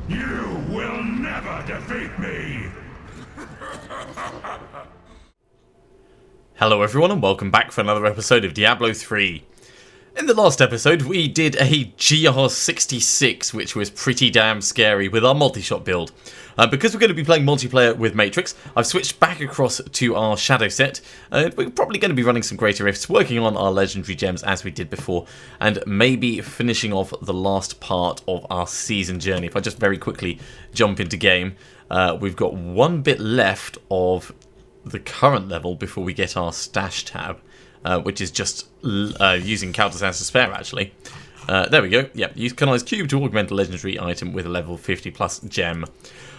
You will never defeat me! Hello everyone and welcome back for another episode of Diablo 3. In the last episode we did a GR66 which was pretty damn scary with our multi-shot build. Because we're going to be playing multiplayer with Matryx, I've switched back across to our shadow set. We're probably going to be running some greater rifts, working on our legendary gems as we did before, and maybe finishing off the last part of our season journey. If I just very quickly jump into game, we've got one bit left of the current level before we get our stash tab, which is just using counters as a spare actually. There we go. Yep, use Canai's Cube to augment a legendary item with a level 50 plus gem.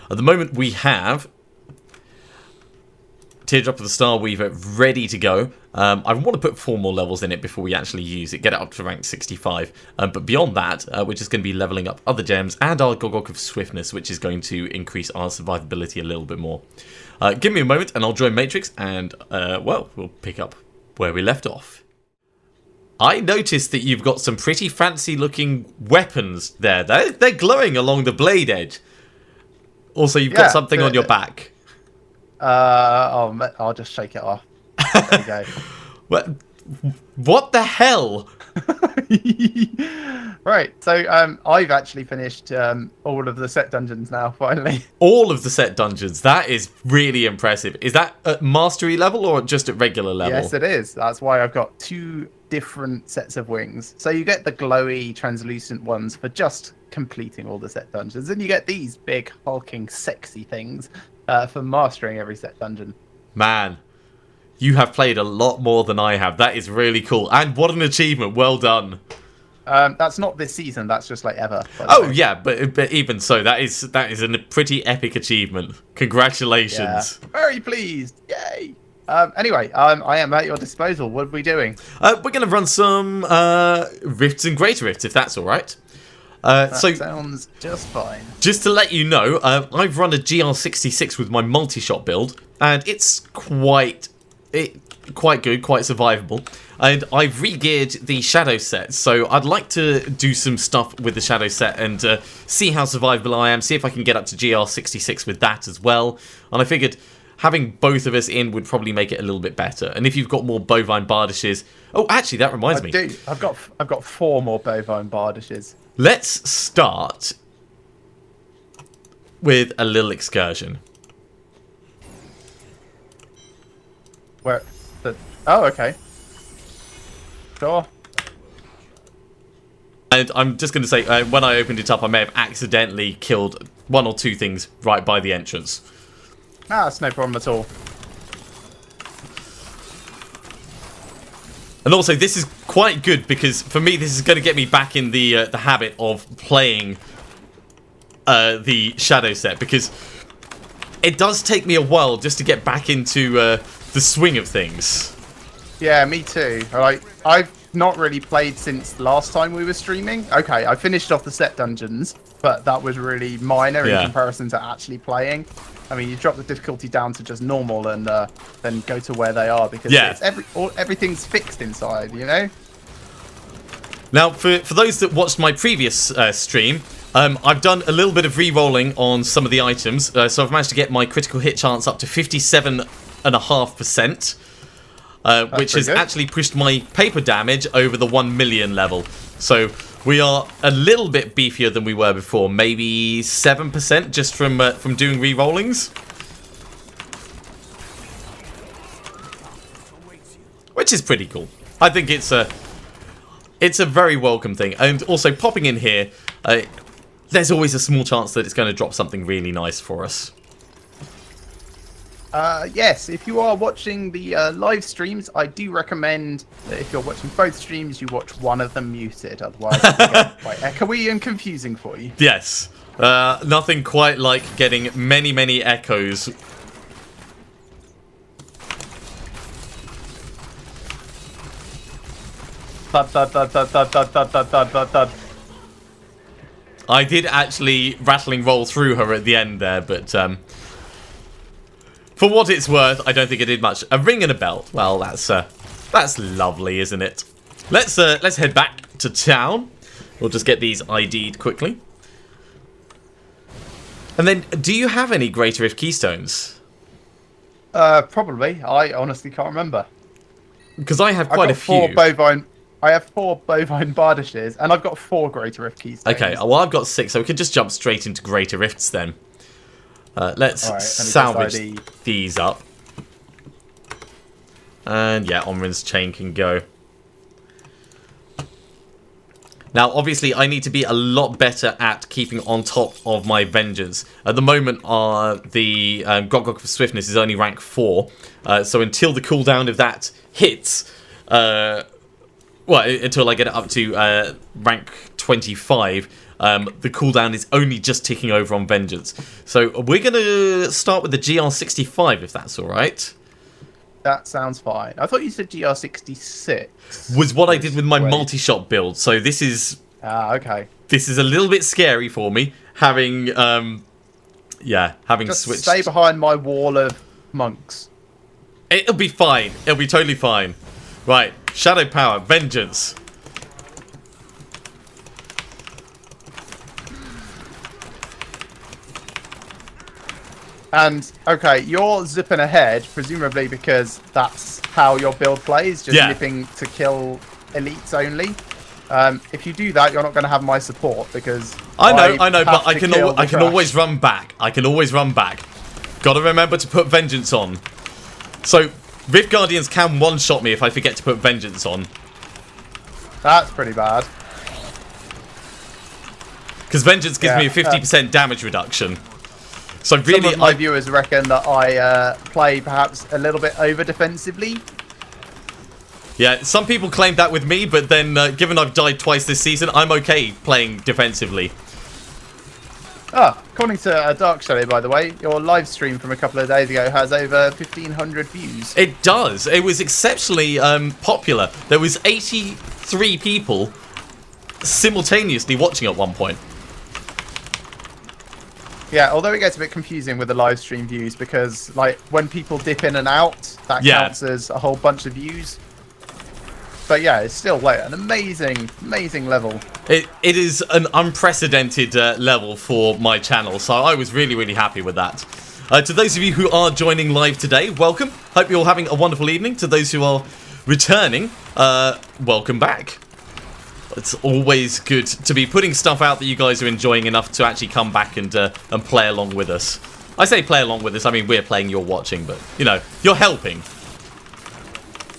At the moment we have Teardrop of the Star Weaver ready to go. I want to put 4 more levels in it before we actually use it, get it up to rank 65. But beyond that, we're just going to be leveling up other gems and our Gogok of Swiftness, which is going to increase our survivability a little bit more. Give me a moment and I'll join Matryx and, well, we'll pick up where we left off. I noticed that you've got some pretty fancy looking weapons there. They're glowing along the blade edge. Also, you've got something on your back. I'll just shake it off. There you go. What the hell? Right, so I've actually finished all of the set dungeons now, finally. All of the set dungeons. That is really impressive. Is that at mastery level or just at regular level? Yes, it is. That's why I've got 2 different sets of wings. So you get the glowy, translucent ones for just completing all the set dungeons, and you get these big, hulking, sexy things for mastering every set dungeon. Man, you have played a lot more than I have. That is really cool. And what an achievement. Well done. That's not this season. That's just like ever. Oh, yeah, but even so, that is a pretty epic achievement. Congratulations. Yeah. Very pleased. Yay. Anyway, I am at your disposal. What are we doing? We're going to run some rifts and greater rifts, if that's all right. That sounds just fine. Just to let you know, I've run a GR66 with my multi-shot build, and it's quite good, quite survivable. And I've re-geared the shadow set, so I'd like to do some stuff with the shadow set and see how survivable I am, see if I can get up to GR66 with that as well. And I figured having both of us in would probably make it a little bit better. And if you've got more bovine bardishes... Oh, actually, that reminds me. I do. I've got 4 more bovine bardishes. Let's start with a little excursion. Where? Oh, okay. Sure. And I'm just going to say, when I opened it up, I may have accidentally killed 1 or 2 things right by the entrance. That's no problem at all. And also, this is quite good because for me, this is going to get me back in the habit of playing the shadow set, because it does take me a while just to get back into the swing of things. Yeah, me too. I've not really played since last time we were streaming. Okay, I finished off the set dungeons, but that was really minor in comparison to actually playing. I mean, you drop the difficulty down to just normal and then go to where they are, because it's everything's fixed inside, you know? Now, for those that watched my previous stream, I've done a little bit of re-rolling on some of the items, so I've managed to get my critical hit chance up to 57.5%, which has actually pushed my paper damage over the 1 million level. So we are a little bit beefier than we were before, maybe 7% just from doing re-rollings. Which is pretty cool. I think it's a very welcome thing. And also popping in here, there's always a small chance that it's going to drop something really nice for us. Yes, if you are watching the live streams, I do recommend that if you're watching both streams, you watch one of them muted. Otherwise, it can get quite echoey and confusing for you. Yes. Nothing quite like getting many, many echoes. Thud, thud, thud, thud, thud, thud, thud, thud, thud, thud, thud. I did actually rattling roll through her at the end there, but for what it's worth, I don't think it did much. A ring and a belt. Well, that's lovely, isn't it? Let's head back to town. We'll just get these ID'd quickly. And then, do you have any Greater Rift Keystones? Probably. I honestly can't remember. Because I have quite a few. I have 4 bovine bardishes, and I've got 4 Greater Rift Keystones. Okay, well I've got 6, so we could just jump straight into Greater Rifts then. Let's salvage these up. And yeah, Omrin's chain can go. Now, obviously, I need to be a lot better at keeping on top of my Vengeance. At the moment, the Gog for Swiftness is only rank 4. So until the cooldown of that hits, well, until I get it up to rank 25, the cooldown is only just ticking over on Vengeance. So we're going to start with the GR65, if that's all right. That sounds fine. I thought you said GR66. Was what I did with my multi-shot build. So this is... okay. This is a little bit scary for me, having Just switched. stay behind my wall of monks. It'll be fine. It'll be totally fine. Right. Shadow Power. Vengeance. And, okay, you're zipping ahead, presumably because that's how your build plays, just nipping to kill elites only. If you do that, you're not going to have my support, because I know, but I can always run back. I can always run back. Gotta remember to put Vengeance on. So, Rift Guardians can one-shot me if I forget to put Vengeance on. That's pretty bad. Because Vengeance gives me a 50% damage reduction. So really, some of my viewers reckon that I play perhaps a little bit over defensively. Yeah, some people claim that with me, but then given I've died twice this season, I'm okay playing defensively. According to Dark Shadow, by the way, your live stream from a couple of days ago has over 1,500 views. It does. It was exceptionally popular. There was 83 people simultaneously watching at one point. Yeah, although it gets a bit confusing with the live stream views because, like, when people dip in and out, that counts as a whole bunch of views. But yeah, it's still like an amazing level. It is an unprecedented level for my channel, so I was really happy with that. To those of you who are joining live today, welcome. Hope you're all having a wonderful evening. To those who are returning, welcome back. It's always good to be putting stuff out that you guys are enjoying enough to actually come back and play along with us. I say play along with us, I mean we're playing, you're watching, but, you know, you're helping.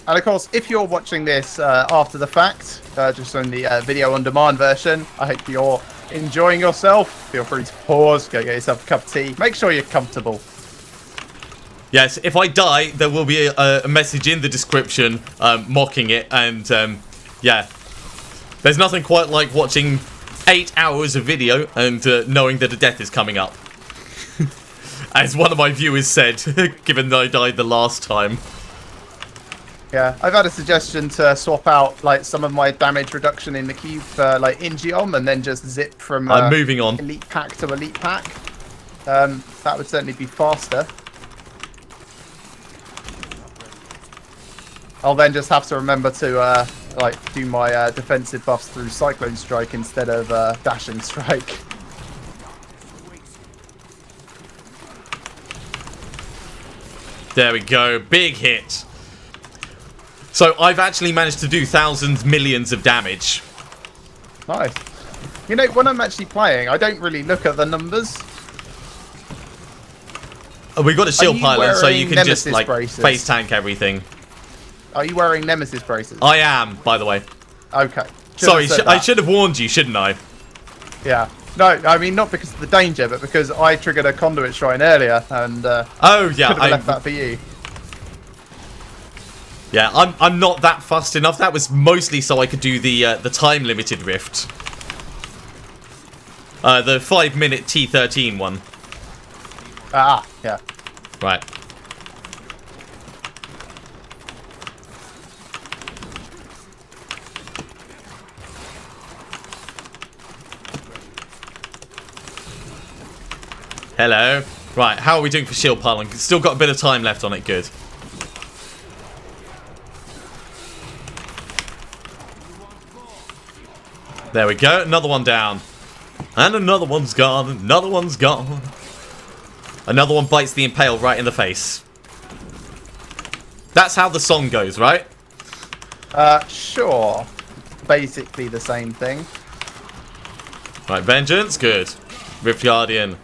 And of course, if you're watching this after the fact, just on the video on demand version, I hope you're enjoying yourself. Feel free to pause, go get yourself a cup of tea. Make sure you're comfortable. Yes, if I die, there will be a message in the description mocking it, and yeah. There's nothing quite like watching 8 hours of video and knowing that a death is coming up. As one of my viewers said, given that I died the last time. Yeah, I've had a suggestion to swap out like some of my damage reduction in the cube for like Ingeom and then just zip from moving on. elite pack to elite pack. That would certainly be faster. I'll then just have to remember to like do my defensive buffs through Cyclone Strike instead of Dashing Strike. There we go, big hit. So I've actually managed to do thousands, millions of damage. Nice. You know, when I'm actually playing, I don't really look at the numbers. We've got a shield pylon, so you can Nemesis just like braces? face tank everything. Are you wearing Nemesis braces? I am, by the way. Okay. Sorry, I should have warned you, shouldn't I? Yeah. No, I mean, not because of the danger, but because I triggered a conduit shrine earlier, and oh yeah, could have left that for you. Yeah, I'm not that fussed enough. That was mostly so I could do the time limited rift. The 5-minute T13 one. Ah, yeah. Right. Hello. Right, how are we doing for shield pylon? Still got a bit of time left on it, good. There we go, another one down. And another one's gone, another one's gone. Another one bites the Impale right in the face. That's how the song goes, right? Sure. Basically the same thing. Right, Vengeance, good. Rift Guardian.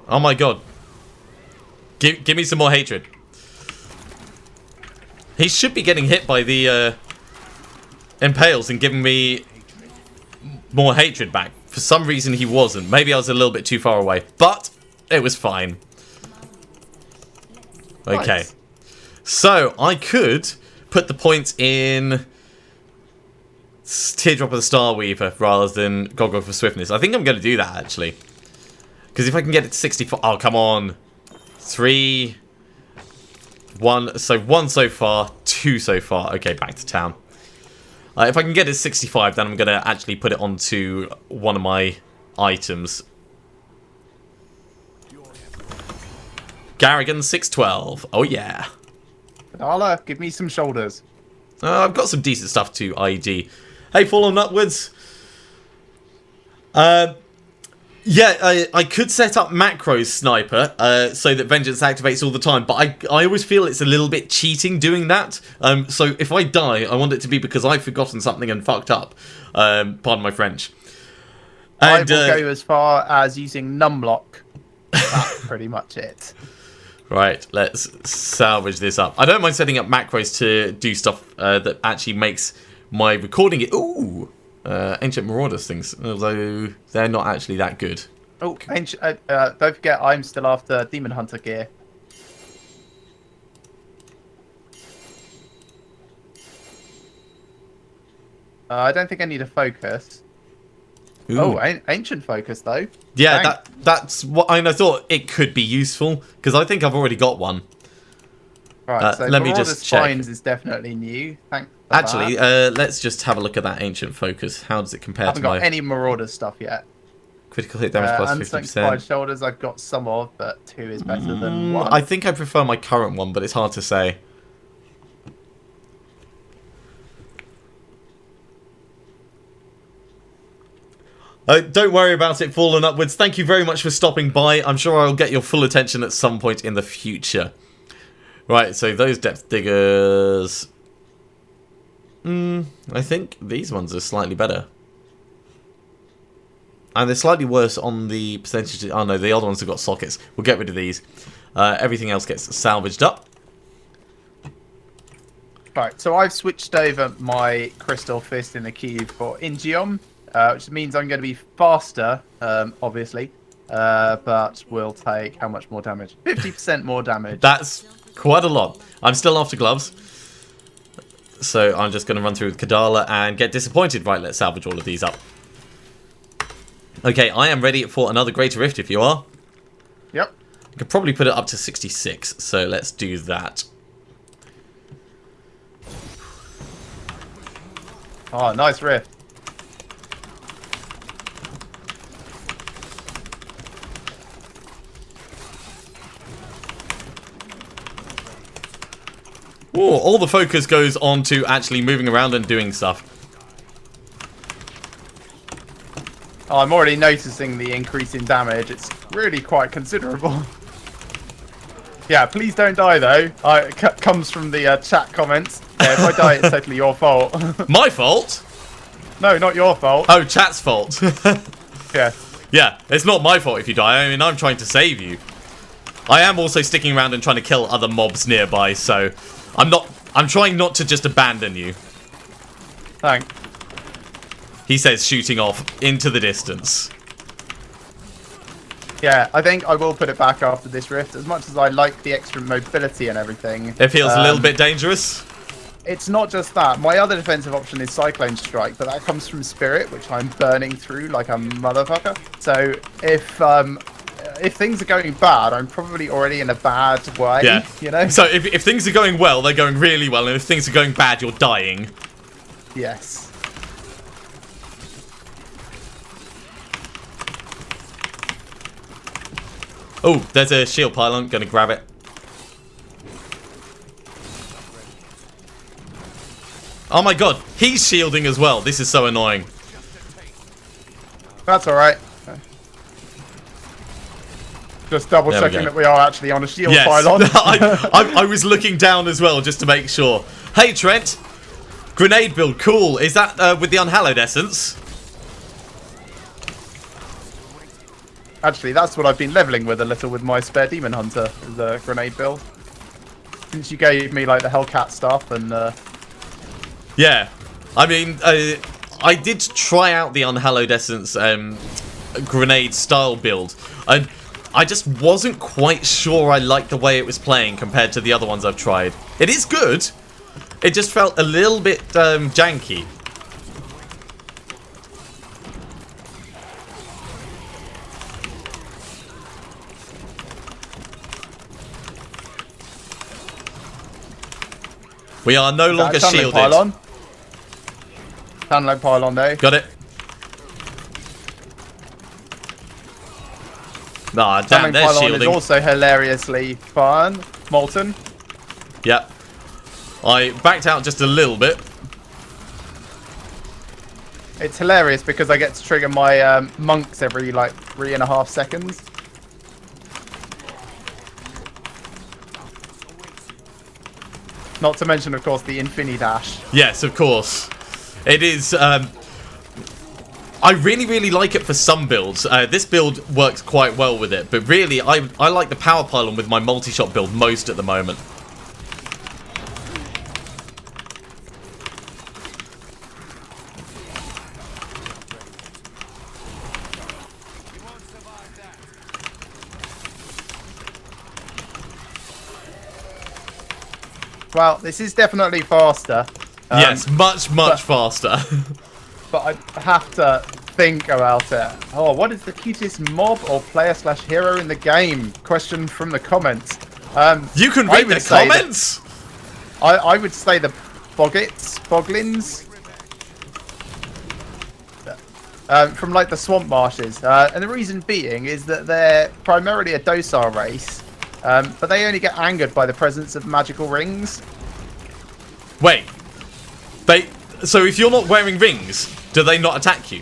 Oh my god. Give me some more hatred. He should be getting hit by the Impales and giving me more hatred back. For some reason he wasn't. Maybe I was a little bit too far away. But it was fine. Okay. Nice. So I could put the points in Teardrop of the Starweaver rather than Goggle for Swiftness. I think I'm going to do that actually. Because if I can get it to 64... Oh, come on. 3... 1... So 1 so far, 2 so far. Okay, back to town. If I can get it to 65, then I'm going to actually put it onto one of my items. Garrigan 612. Oh, yeah. Pedala, give me some shoulders. I've got some decent stuff to IED. Hey, Fallen Upwards. Yeah, I could set up macros sniper so that Vengeance activates all the time, but I always feel it's a little bit cheating doing that. So if I die, I want it to be because I've forgotten something and fucked up. Pardon my French. And, I will go as far as using numlock. That's pretty much it. Right, let's salvage this up. I don't mind setting up macros to do stuff that actually makes my recording it... Ooh! Ancient Marauders things, although they're not actually that good. Oh, don't forget, I'm still after Demon Hunter gear. I don't think I need a focus. Ooh. Oh, ancient focus though. Yeah, that's what I thought it could be useful because I think I've already got one. Right, so let me just check. Spines is definitely new. Thanks. Actually, let's just have a look at that ancient focus. How does it compare I haven't to got my any Marauder stuff yet. critical hit damage plus 50%? Unsanctified shoulders, I've got some of, but 2 is better than 1. I think I prefer my current one, but it's hard to say. Don't worry about it, Fallen Upwards. Thank you very much for stopping by. I'm sure I'll get your full attention at some point in the future. Right, so those depth diggers... I think these ones are slightly better. And they're slightly worse on the percentage... Oh no, the other ones have got sockets. We'll get rid of these. Everything else gets salvaged up. Right, so I've switched over my Crystal Fist in the cube for Ingeom, which means I'm going to be faster, obviously, but will take how much more damage? 50% more damage. That's quite a lot. I'm still after gloves. So I'm just going to run through with Kadala and get disappointed. Right, let's salvage all of these up. Okay, I am ready for another Greater Rift if you are. Yep. I could probably put it up to 66, so let's do that. Oh, nice rift. Ooh, all the focus goes on to actually moving around and doing stuff. Oh, I'm already noticing the increase in damage. It's really quite considerable. Yeah, please don't die though. Comes from the chat comments. Yeah, if I die, it's totally your fault. My fault? No, not your fault. Oh, chat's fault. Yeah. Yeah, it's not my fault if you die. I mean, I'm trying to save you. I am also sticking around and trying to kill other mobs nearby, so I'm trying not to just abandon you. Thanks. He says, shooting off into the distance. Yeah, I think I will put it back after this rift. As much as I like the extra mobility and everything. It feels a little bit dangerous. It's not just that. My other defensive option is Cyclone Strike, but that comes from Spirit, which I'm burning through like a motherfucker. So if things are going bad, I'm probably already in a bad way. Yeah. You know. So if things are going well, they're going really well, and if things are going bad, you're dying. Yes. Oh, there's a shield pylon. Gonna grab it. Oh my god, he's shielding as well. This is so annoying. That's alright. Just double checking that we are actually on a shield pylon. I was looking down as well just to make sure. Hey Trent, grenade build, cool. Is that with the unhallowed essence? Actually, that's what I've been leveling with a little with my spare demon hunter, the grenade build. Since you gave me like the Hellcat stuff and. Yeah, I mean, I did try out the unhallowed essence grenade style build, and I just wasn't quite sure I liked the way it was playing compared to the other ones I've tried. It is good. It just felt a little bit janky. We are no longer shielded. Pylon. Tunneling pylon though. Got it. Nah, damn, they're pylon shielding. Is also hilariously fun. Molten. Yep. I backed out just a little bit. It's hilarious because I get to trigger my monks every like 3.5 seconds. Not to mention, of course, the Infini Dash. Yes, of course. It is. I really like it for some builds. This build works quite well with it, but really, I like the power pylon with my multi-shot build most at the moment. Well, this is definitely faster. Yes, much faster. But I have to think about it. Oh, what is the cutest mob or player/hero in the game? Question from the comments. You can read the comments? I would say the Boglins. From like the swamp marshes. And the reason being is that they're primarily a docile race. But they only get angered by the presence of magical rings. Wait. So if you're not wearing rings, do they not attack you?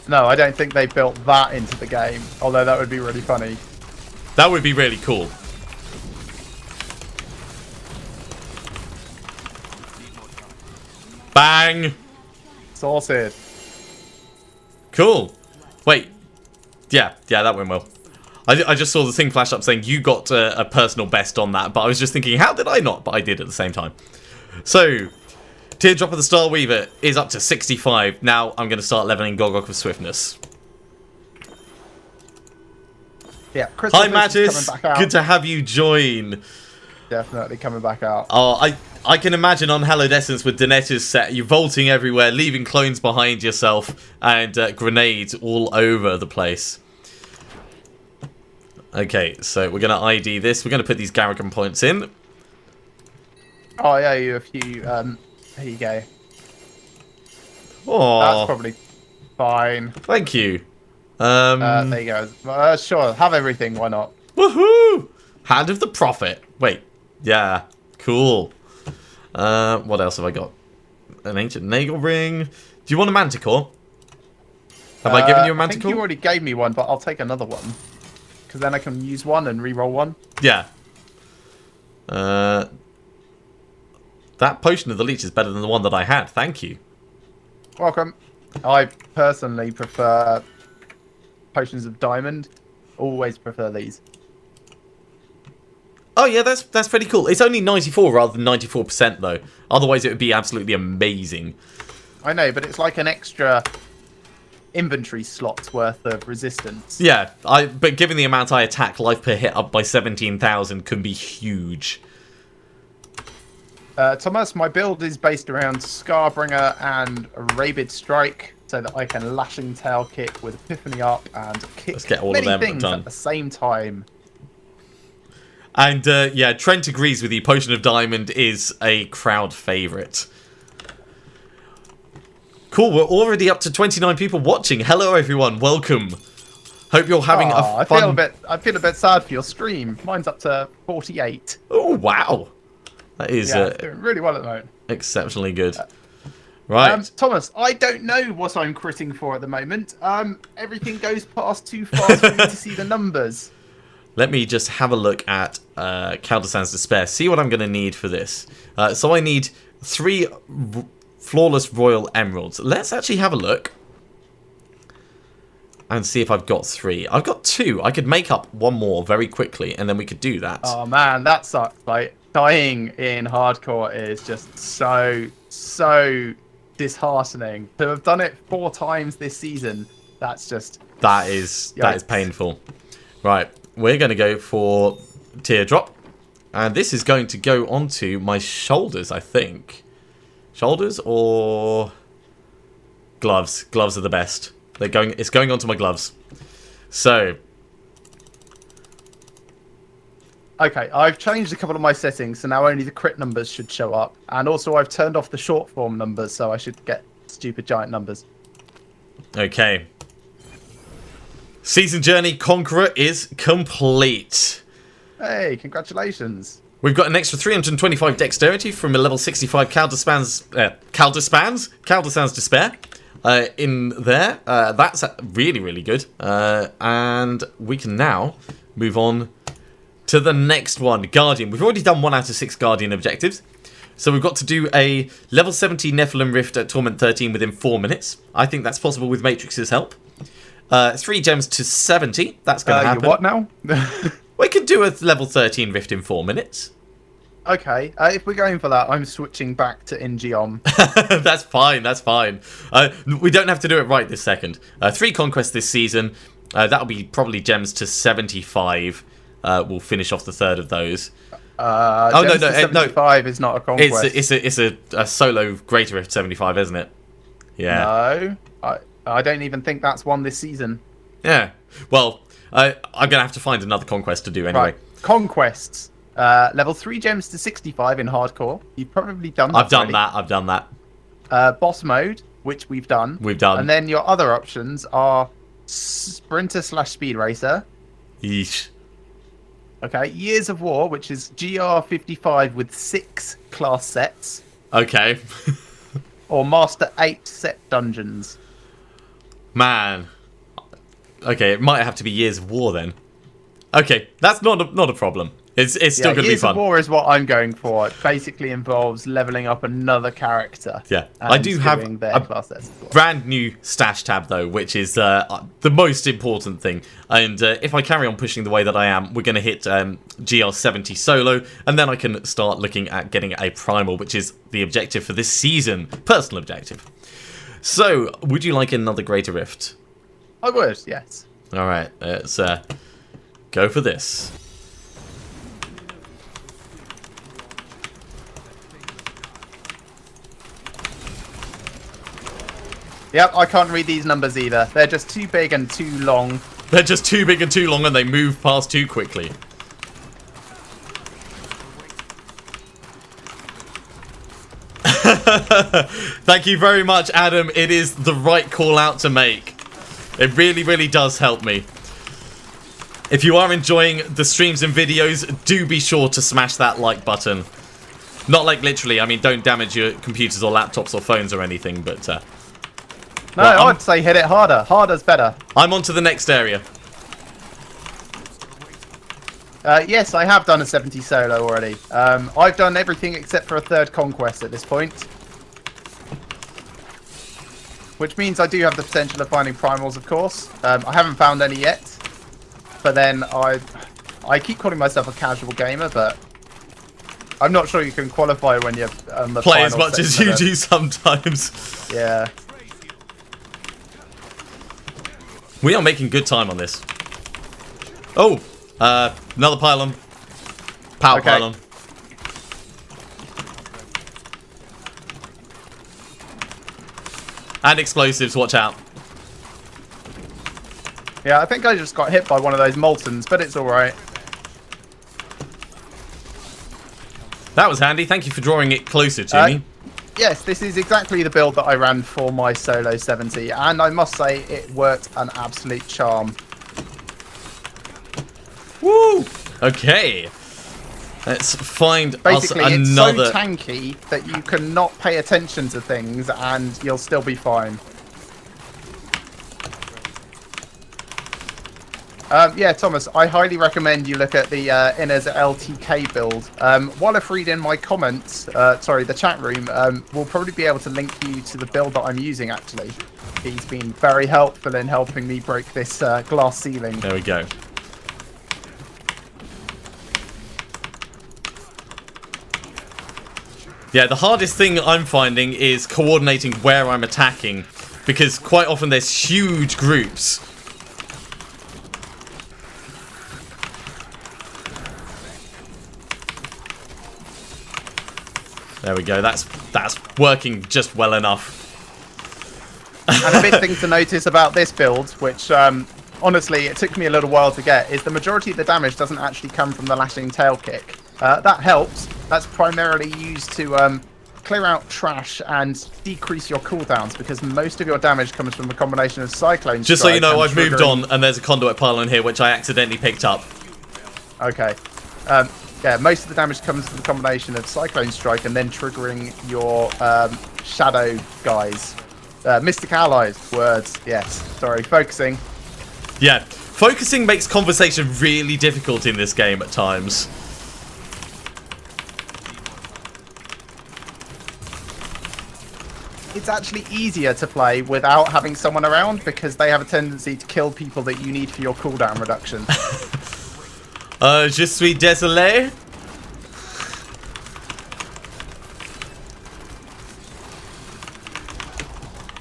No, I don't think they built that into the game. Although that would be really funny. That would be really cool. Bang! Sorted. Cool. Wait. Yeah, that went well. I just saw the thing flash up saying you got a personal best on that, but I was just thinking, how did I not? But I did at the same time. So, Teardrop of the Star Weaver is up to 65. Now I'm going to start leveling Gogok with Swiftness. Yeah, Crystal Hi Mattis, good to have you join. Definitely coming back out. Oh, I can imagine on Hallowed Essence with Danetta's set, you're vaulting everywhere, leaving clones behind yourself, and grenades all over the place. Okay, so we're going to ID this. We're going to put these Garrigan points in. Oh, yeah, you a few. There you go. Oh, that's probably fine. Thank you. There you go. Sure, have everything. Why not? Woohoo! Hand of the Prophet. Wait. Yeah. Cool. What else have I got? An Ancient Nagel Ring. Do you want a Manticore? Have I given you a Manticore? I think you already gave me one, but I'll take another one. Because then I can use one and re-roll one. Yeah. That Potion of the Leech is better than the one that I had. Thank you. Welcome. I personally prefer Potions of Diamond. Always prefer these. Oh yeah, that's pretty cool. It's only 94 rather than 94% though. Otherwise it would be absolutely amazing. I know, but it's like an extra inventory slot's worth of resistance. Yeah, but given the amount I attack, life per hit up by 17,000 can be huge. Thomas, my build is based around Scarbringer and Rabid Strike, so that I can Lashing Tail kick with Epiphany up and kick Let's get all many of them things done at the same time. And yeah, Trent agrees with you. Potion of Diamond is a crowd favourite. Cool, we're already up to 29 people watching. Hello everyone, welcome. Hope you're having a fun... I feel a bit sad for your stream. Mine's up to 48. Oh, wow. That is it's doing really well at the moment. exceptionally good. Right. Thomas, I don't know what I'm critting for at the moment. Everything goes past too fast for me to see the numbers. Let me just have a look at Caldesan's Despair. See what I'm going to need for this. So I need 3 Flawless Royal Emeralds. Let's actually have a look. And see if I've got 3. I've got 2. I could make up 1 more very quickly. And then we could do that. Oh man, that sucks. Like, dying in hardcore is just so disheartening. To have done it 4 times this season, that's just... That is painful. Right. We're going to go for Teardrop. And this is going to go onto my shoulders, I think. Shoulders or gloves? Gloves are the best. It's going onto my gloves. So. Okay, I've changed a couple of my settings, so now only the crit numbers should show up. And also I've turned off the short form numbers, so I should get stupid giant numbers. Okay. Season Journey Conqueror is complete. Hey, congratulations. We've got an extra 325 dexterity from a level 65 Caldesan's Despair in there. That's really, really good. And we can now move on to the next one, Guardian. We've already done 1 out of 6 Guardian objectives. So we've got to do a level 70 Nephilim Rift at Torment 13 within 4 minutes. I think that's possible with Matryx's help. 3 gems to 70. That's going to happen. What now? We could do a level 13 Rift in 4 minutes. Okay, if we're going for that, I'm switching back to Ingeom. That's fine, that's fine. We don't have to do it right this second. 3 conquests this season. That'll be probably gems to 75. We'll finish off the 3rd of those. No, 75 is not a conquest. It's a solo Greater Rift 75, isn't it? Yeah. No, I don't even think that's one this season. Yeah. Well, I'm going to have to find another conquest to do anyway. Right. Conquests. Level 3 gems to 65 in hardcore. You've probably done that. I've done that. Boss mode, which we've done. And then your other options are Sprinter / Speed Racer. Yeesh. Okay. Years of War, which is GR 55 with 6 class sets. Okay. Or Master 8 set dungeons. Man. Okay, it might have to be Years of War then. Okay, that's not a problem. It's still going to be fun. Years of War is what I'm going for. It basically involves leveling up another character. Yeah, I do have a brand new stash tab though, which is the most important thing. And if I carry on pushing the way that I am, we're going to hit GR 70 solo, and then I can start looking at getting a primal, which is the objective for this season, personal objective. So, would you like another Greater Rift? I would, yes. All right, let's go for this. Yep, I can't read these numbers either. They're just too big and too long. They're just too big and too long, and they move past too quickly. Thank you very much, Adam. It is the right call out to make. It really, really does help me. If you are enjoying the streams and videos, do be sure to smash that like button. Not like literally, I mean, don't damage your computers or laptops or phones or anything, but... no, well, I'd say hit it harder. Harder's better. I'm on to the next area. Yes, I have done a 70 solo already. I've done everything except for a 3rd conquest at this point. Which means I do have the potential of finding primals, of course. I haven't found any yet. But then I keep calling myself a casual gamer, but I'm not sure you can qualify when you're on the play as much as you do sometimes. Yeah. We are making good time on this. Oh, another pylon. Power pylon. And explosives, watch out. Yeah, I think I just got hit by one of those Moltons, but it's alright. That was handy. Thank you for drawing it closer to me. Yes, this is exactly the build that I ran for my solo 70, and I must say it worked an absolute charm. Woo! Okay. Let's find Basically, us another... it's so tanky that you cannot pay attention to things and you'll still be fine. Yeah, Thomas, I highly recommend you look at the Inner's LTK build. While I've read in my comments, the chat room, we'll probably be able to link you to the build that I'm using, actually. He's been very helpful in helping me break this glass ceiling. There we go. Yeah, the hardest thing I'm finding is coordinating where I'm attacking, because quite often there's huge groups. There we go. That's working just well enough. And a big thing to notice about this build, which honestly it took me a little while to get, is the majority of the damage doesn't actually come from the lashing tail kick. That helps. That's primarily used to clear out trash and decrease your cooldowns, because most of your damage comes from a combination of cyclone. Just so you know, I've moved on, and there's a conduit pylon here which I accidentally picked up. Okay. Yeah, most of the damage comes from the combination of Cyclone Strike and then triggering your Shadow guys. Mystic Allies, words, yes. Sorry, focusing. Yeah, focusing makes conversation really difficult in this game at times. It's actually easier to play without having someone around, because they have a tendency to kill people that you need for your cooldown reduction. Je suis désolé.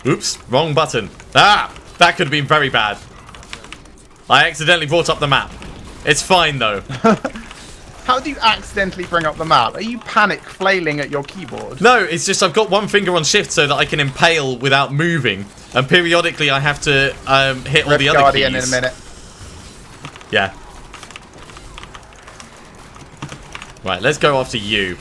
Oops, wrong button. Ah, that could have been very bad. I accidentally brought up the map. It's fine though. How do you accidentally bring up the map? Are you panic flailing at your keyboard? No, it's just I've got one finger on shift so that I can impale without moving, and periodically I have to hit all the other Guardian keys. in a minute. Yeah. Right, let's go after you.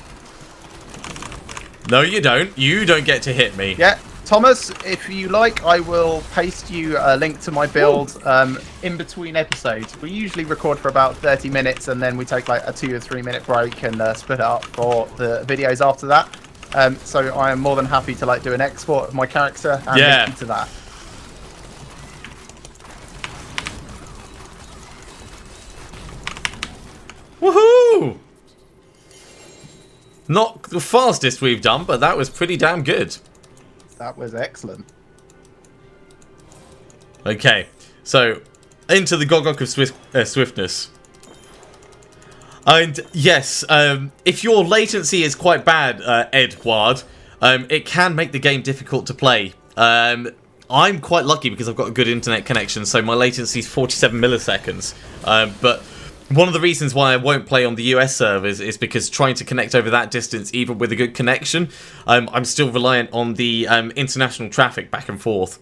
No, you don't. You don't get to hit me. Yeah, Thomas, if you like, I will paste you a link to my build in between episodes. We usually record for about 30 minutes and then we take like a 2 or 3 minute break and split it up for the videos after that. So I am more than happy to like do an export of my character and link you to that. Woohoo! Not the fastest we've done, but that was pretty damn good. That was excellent. Okay, so into the Gogok of Swiftness. And yes, if your latency is quite bad, Edward, it can make the game difficult to play. I'm quite lucky because I've got a good internet connection, so my latency is 47 milliseconds. But one of the reasons why I won't play on the US servers is because trying to connect over that distance, even with a good connection, I'm still reliant on the international traffic back and forth.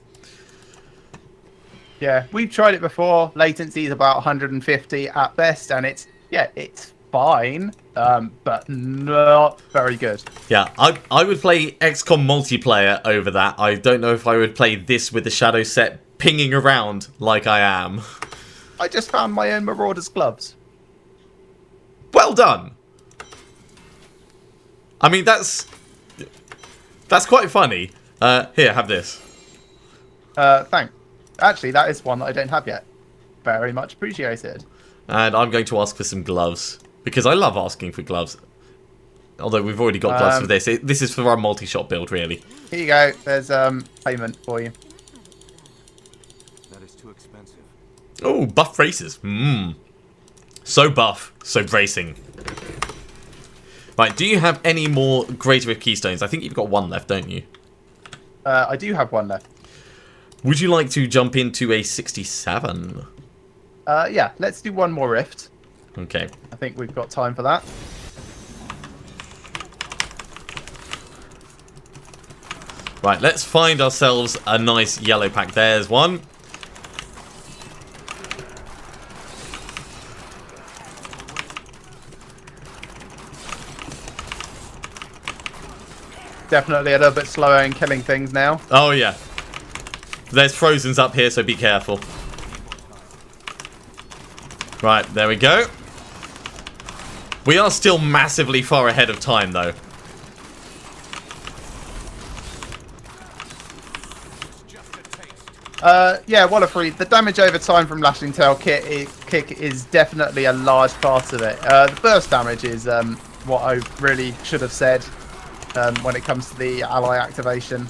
Yeah, we've tried it before. Latency is about 150 at best, and it's fine, but not very good. Yeah, I would play XCOM multiplayer over that. I don't know if I would play this with the shadow set pinging around like I am. I just found my own Marauder's gloves. Well done. I mean, that's quite funny. Here, have this. Thanks. Actually, that is one that I don't have yet. Very much appreciated. And I'm going to ask for some gloves, because I love asking for gloves. Although we've already got gloves for this. This is for our multi-shot build, really. Here you go. There's payment for you. That is too expensive. Oh, buff races. Mmm. So buff, so bracing. Right, do you have any more Greater Rift Keystones? I think you've got one left, don't you? I do have one left. Would you like to jump into a 67? Yeah, let's do one more rift. Okay. I think we've got time for that. Right, let's find ourselves a nice yellow pack. There's one. Definitely a little bit slower in killing things now. Oh, yeah. There's Frozen's up here, so be careful. Right, there we go. We are still massively far ahead of time, though. Yeah, Waller Free, the damage over time from Lashing Tail kick is definitely a large part of it. The burst damage is what I really should have said when it comes to the ally activation.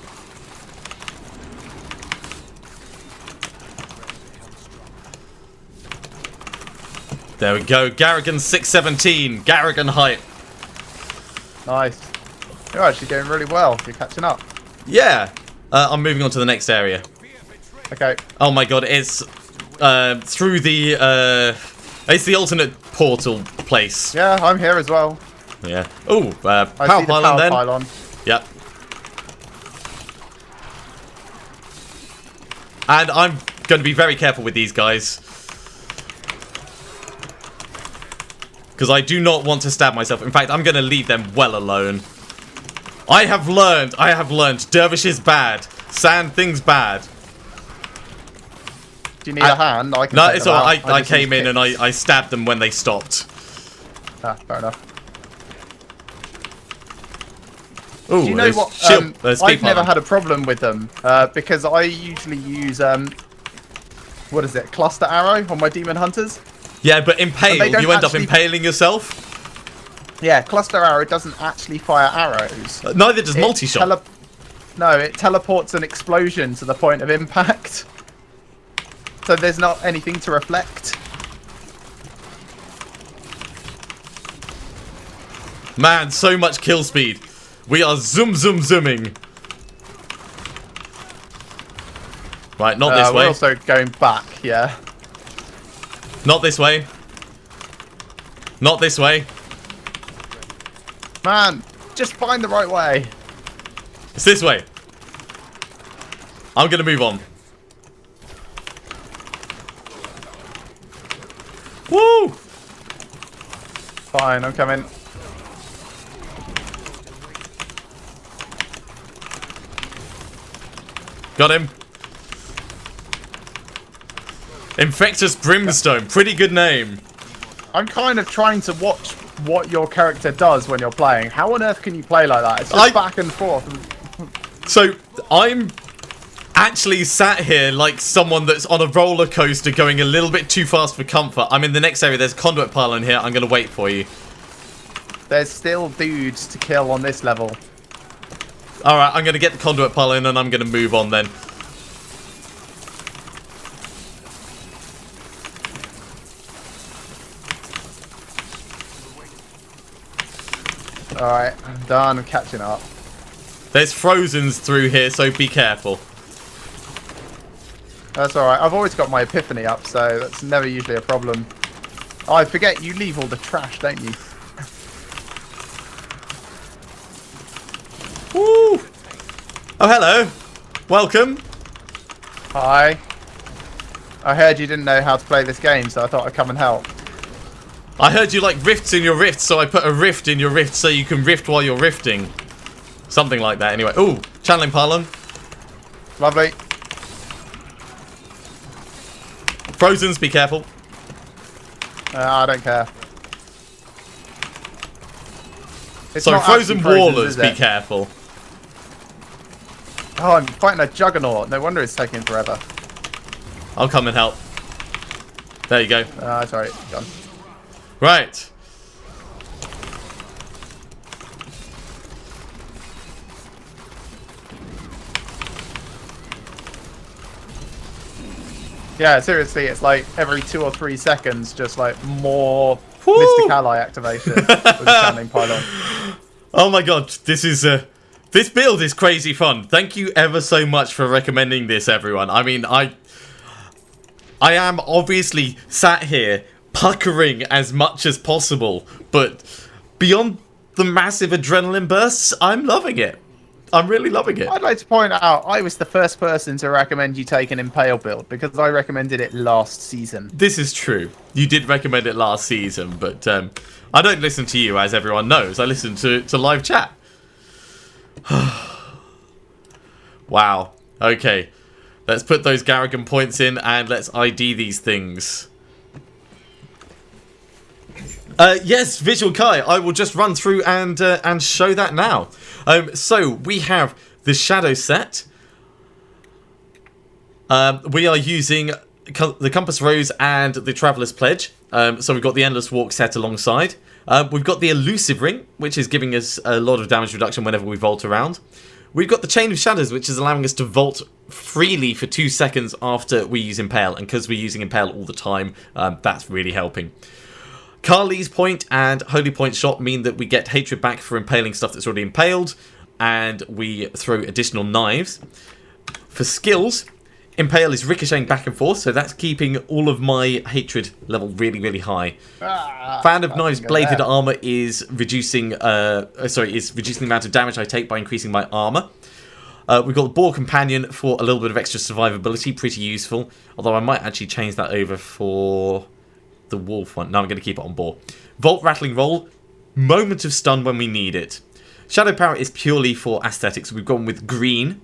There we go. Garrigan 617. Garrigan hype. Nice. You're actually doing really well. You're catching up. Yeah. I'm moving on to the next area. Okay. Oh my god, it's through the it's the alternate portal place. Yeah, I'm here as well. Yeah. Oh, I power see the pylon power then. pylon. Yep. And I'm going to be very careful with these guys. Because I do not want to stab myself. In fact, I'm going to leave them well alone. I have learned. Dervish is bad. Sand things bad. Do you need a hand? I can No, take it's them alright. out. I just came use in and kicks. I stabbed them when they stopped. Ah, fair enough. Ooh, Do you know there's what? shield, there's speed I've never pylon. had a problem with them because I usually use what is it? Cluster arrow on my demon hunters. Yeah, but And impale. they don't You end up actually- impaling yourself. Yeah, cluster arrow doesn't actually fire arrows. Neither does It multi-shot. No, it teleports an explosion to the point of impact. So there's not anything to reflect. Man, so much kill speed. We are zooming. Right, not this We're way. also going back, yeah. Not this way. Not this way. Man, just find the right way. It's this way. I'm gonna move on. Woo! Fine, I'm coming. Got him. Infectus Brimstone. Pretty good name. I'm kind of trying to watch what your character does when you're playing. How on earth can you play like that? It's just back and forth. So, I'm actually sat here like someone that's on a roller coaster going a little bit too fast for comfort. I'm in the next area. There's a conduit pylon here. I'm going to wait for you. There's still dudes to kill on this level. Alright, I'm going to get the conduit pylon and I'm going to move on then. Alright, I'm done. I'm catching up. There's Frozens through here, so be careful. That's alright. I've always got my epiphany up, so that's never usually a problem. Oh, I forget you leave all the trash, don't you? Woo! Oh, hello. Welcome. Hi. I heard you didn't know how to play this game, so I thought I'd come and help. I heard you like rifts in your rifts, so I put a rift in your rift so you can rift while you're rifting. Something like that, anyway. Ooh, channeling pylon. Lovely. Frozens, be careful. I don't care. It's So, not frozen actually Frozens, wallers, is be it? careful. Oh, I'm fighting a juggernaut. No wonder it's taking forever. I'll come and help. There you go. Sorry, gone. Right. Yeah, seriously, it's like every 2 or 3 seconds, just like more Woo! Mystic Ally activation with the channeling pylon. Oh my god, this is this build is crazy fun. Thank you ever so much for recommending this, everyone. I mean, I am obviously sat here puckering as much as possible, but beyond the massive adrenaline bursts, I'm loving it. I'm really loving it. I'd like to point out, I was the first person to recommend you take an Impale build, because I recommended it last season. This is true. You did recommend it last season, but I don't listen to you, as everyone knows. I listen to live chat. Wow. Okay. Let's put those Garrigan points in and let's ID these things. Yes, Visual Kai. I will just run through and show that now. So we have the Shadow set. We are using the Compass Rose and the Traveller's Pledge. So we've got the Endless Walk set alongside. We've got the Elusive Ring, which is giving us a lot of damage reduction whenever we vault around. We've got the Chain of Shadows, which is allowing us to vault freely for 2 seconds after we use Impale. And because we're using Impale all the time, that's really helping. Kali's Point and Holy Point Shot mean that we get hatred back for impaling stuff that's already impaled. And we throw additional knives. For skills, Impale is ricocheting back and forth, so that's keeping all of my hatred level really, really high. Fan of Knives Bladed Armor is reducing the amount of damage I take by increasing my armor. We've got the Boar Companion for a little bit of extra survivability, pretty useful. Although I might actually change that over for the Wolf one. No, I'm going to keep it on Boar. Vault Rattling Roll, moment of stun when we need it. Shadow Power is purely for aesthetics. We've gone with green.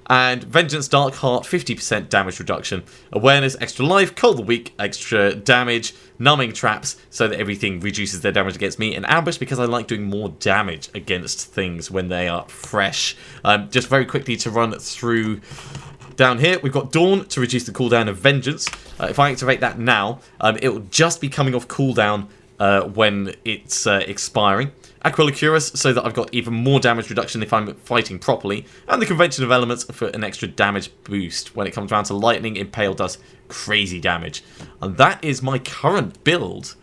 And Vengeance Dark Heart, 50% damage reduction. Awareness, extra life. Cold the Weak, extra damage. Numbing Traps, so that everything reduces their damage against me. And Ambush, because I like doing more damage against things when they are fresh. Just very quickly to run through down here, we've got Dawn to reduce the cooldown of Vengeance. If I activate that now, it will just be coming off cooldown when it's expiring. Aquila Cuirass, so that I've got even more damage reduction if I'm fighting properly. And the Convention of Elements for an extra damage boost. When it comes down to Lightning, Impale does crazy damage. And that is my current build.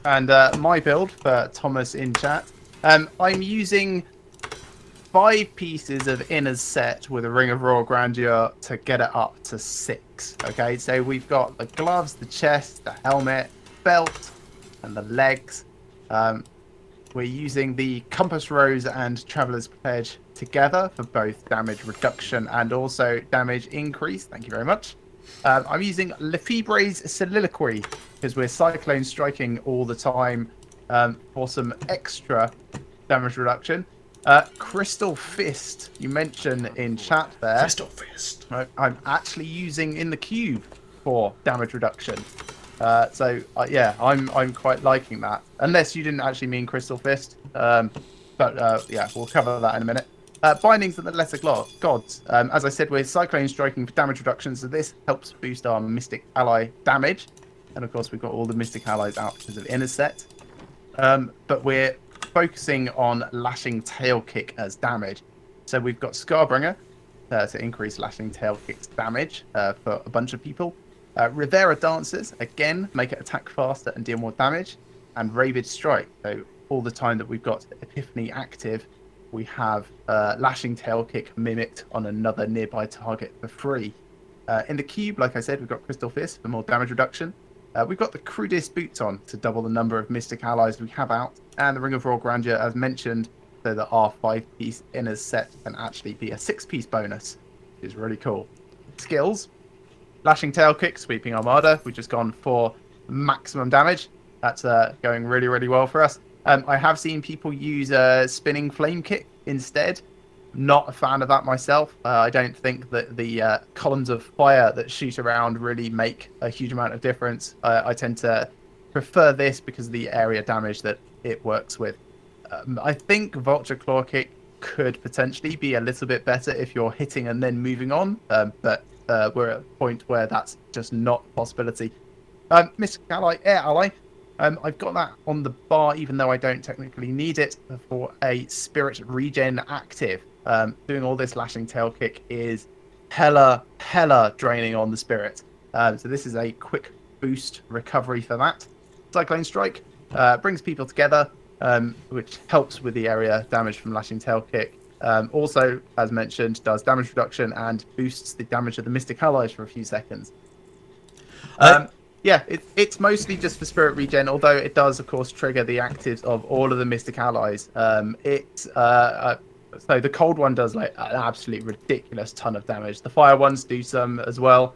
And my build for Thomas in chat. I'm using 5 pieces of Inner's set with a Ring of Royal Grandeur to get it up to 6. Okay, so we've got the gloves, the chest, the helmet, belt, and the legs. We're using the Compass Rose and Traveller's Pledge together for both damage reduction and also damage increase. Thank you very much. I'm using Lefebvre's Soliloquy because we're Cyclone Striking all the time for some extra damage reduction. Crystal Fist, you mentioned in chat there. Crystal Fist. I'm actually using in the cube for damage reduction. Yeah, I'm quite liking that. Unless you didn't actually mean Crystal Fist. Yeah, we'll cover that in a minute. Bindings of the Lesser Gods. As I said, we're Cyclone Striking for damage reduction, so this helps boost our Mystic Ally damage. And of course, we've got all the Mystic Allies out because of Inner Set. But we're focusing on Lashing Tail Kick as damage. So we've got Scarbringer to increase Lashing Tail Kick's damage for a bunch of people. Rivera Dancers, again, make it attack faster and deal more damage. And Rabid Strike, so all the time that we've got Epiphany active, we have Lashing Tail Kick mimicked on another nearby target for free. In the cube, like I said, we've got Crystal Fist for more damage reduction. We've got the Crudest Boots on to double the number of Mystic Allies we have out. And the Ring of Royal Grandeur, as mentioned, so that our 5-piece Inner set can actually be a 6-piece bonus, which is really cool. Skills. Lashing Tail Kick, Sweeping Armada. We've just gone for maximum damage. That's going really, really well for us. I have seen people use Spinning Flame Kick instead. Not a fan of that myself. I don't think that the columns of fire that shoot around really make a huge amount of difference. I tend to prefer this because of the area damage that it works with. I think Vulture Claw Kick could potentially be a little bit better if you're hitting and then moving on. But we're at a point where that's just not a possibility. Mystic Ally, Air Ally. I've got that on the bar, even though I don't technically need it, for a Spirit Regen active. Doing all this Lashing Tail Kick is hella draining on the Spirit. So this is a quick boost recovery for that. Cyclone Strike brings people together, which helps with the area damage from Lashing Tail Kick. Also, as mentioned, does damage reduction and boosts the damage of the Mystic Allies for a few seconds. Yeah, it's mostly just for Spirit Regen, although it does, of course, trigger the actives of all of the Mystic Allies. So the cold one does like an absolute ridiculous ton of damage. The fire ones do some as well.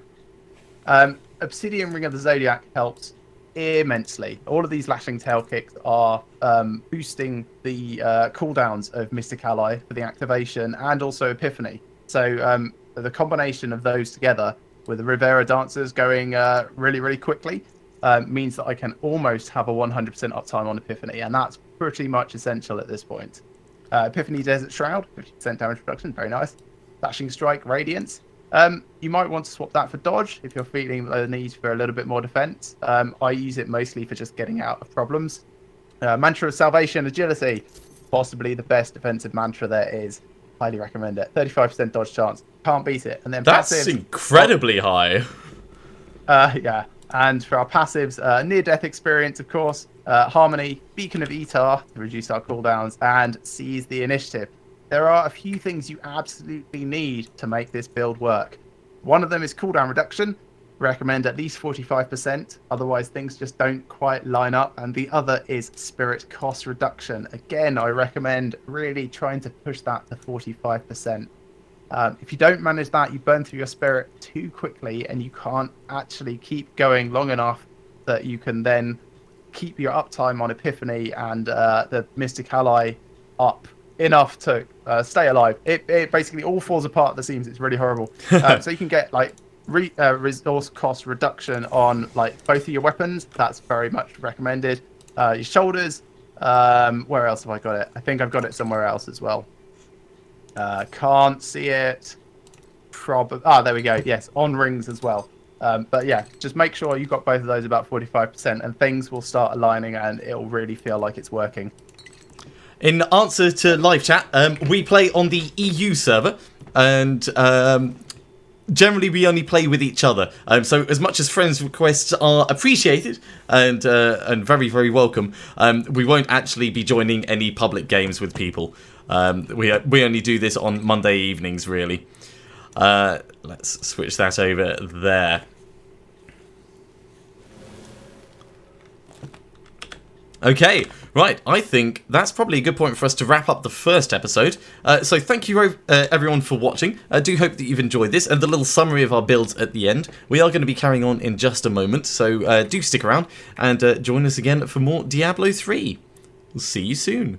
Obsidian Ring of the Zodiac helps immensely. All of these Lashing Tail Kicks are boosting the cooldowns of Mystic Ally for the activation and also Epiphany. So the combination of those together with the Rivera Dancers going really, really quickly means that I can almost have a 100% uptime on Epiphany, and that's pretty much essential at this point. Epiphany Desert Shroud, 50% damage reduction, very nice. Dashing Strike, Radiance. You might want to swap that for Dodge if you're feeling the need for a little bit more defense. I use it mostly for just getting out of problems. Mantra of Salvation, Agility, possibly the best defensive mantra there is. Highly recommend it. 35% dodge chance, can't beat it. And then that's passives, incredibly high. Yeah, and for our passives, near-death experience, of course, Harmony, Beacon of Etar to reduce our cooldowns, and Seize the Initiative. There are a few things you absolutely need to make this build work. One of them is cooldown reduction. Recommend at least 45%, otherwise things just don't quite line up. And the other is spirit cost reduction. Again, I recommend really trying to push that to 45%. If you don't manage that, you burn through your spirit too quickly, and you can't actually keep going long enough that you can then keep your uptime on Epiphany and the Mystic Ally up enough to stay alive. It basically all falls apart at the seams. It's really horrible. So you can get like resource cost reduction on like both of your weapons. That's very much recommended. Your shoulders. Where else have I got it? I think I've got it somewhere else as well. Can't see it. There we go. Yes, on rings as well. But yeah, just make sure you've got both of those about 45%, and things will start aligning, and it'll really feel like it's working. In answer to live chat, we play on the EU server, and generally we only play with each other. So as much as friends requests are appreciated and very, very welcome, we won't actually be joining any public games with people. We only do this on Monday evenings, really. Let's switch that over there. Okay, right, I think that's probably a good point for us to wrap up the first episode. So thank you everyone for watching. I do hope that you've enjoyed this and the little summary of our builds at the end. We are going to be carrying on in just a moment, so do stick around and join us again for more Diablo 3. We'll see you soon.